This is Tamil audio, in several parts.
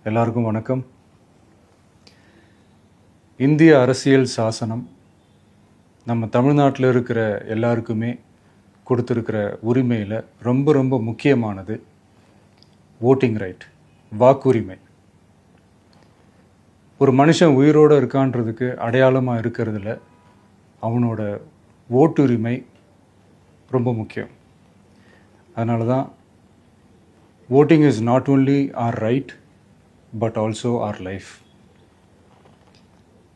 எல்லாருக்கும் வணக்கம். இந்திய அரசியல் சாசனம் நம்ம தமிழ்நாட்டில் இருக்கிற எல்லாருக்குமே கொடுத்துருக்கிற உரிமையில் ரொம்ப ரொம்ப முக்கியமானது ஓட்டிங் ரைட், வாக்குரிமை. ஒரு மனுஷன் உயிரோடு இருக்கான்றதுக்கு அடையாளமாக இருக்கிறதுல அவனோட ஓட்டுரிமை ரொம்ப முக்கியம். அதனால தான் voting is not only our right but also our life.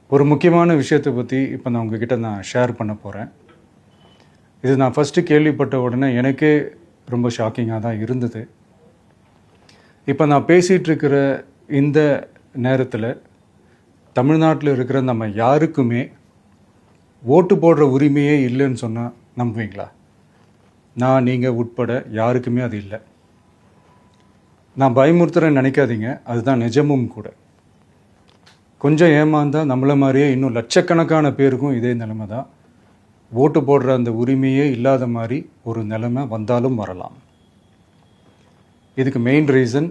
ஒரு முக்கியமான விஷயத்தை பற்றி இப்போ நான் உங்ககிட்ட ஷேர் பண்ண போகிறேன். இது நான் ஃபஸ்ட்டு கேள்விப்பட்ட உடனே எனக்கே ரொம்ப ஷாக்கிங்காக தான் இருந்தது. இப்போ நான் பேசிகிட்டு இருக்கிற இந்த நேரத்தில் தமிழ்நாட்டில் இருக்கிற நம்ம யாருக்குமே ஓட்டு போடுற உரிமையே இல்லைன்னு சொன்னால் நம்புவீங்களா? நான் நீங்கள் உட்பட யாருக்குமே அது இல்லை. நான் பயமுறுத்துறேன்னு நினைக்காதீங்க, அதுதான் நிஜமும் கூட. கொஞ்சம் ஏமாந்தால் நம்மளை மாதிரியே இன்னும் லட்சக்கணக்கான பேருக்கும் இதே நிலைமை தான். ஓட்டு போடுற அந்த உரிமையே இல்லாத மாதிரி ஒரு நிலைமை வந்தாலும் வரலாம். இதுக்கு மெயின் ரீசன்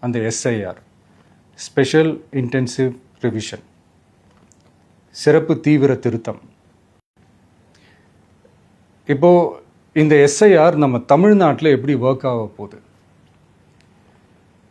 அந்த எஸ்ஐஆர், ஸ்பெஷல் இன்டென்சிவ் ரிவிஷன், சிறப்பு தீவிர திருத்தம். இப்போது இந்த எஸ்ஐஆர் நம்ம தமிழ்நாட்டில் எப்படி ஒர்க் ஆக போகுது?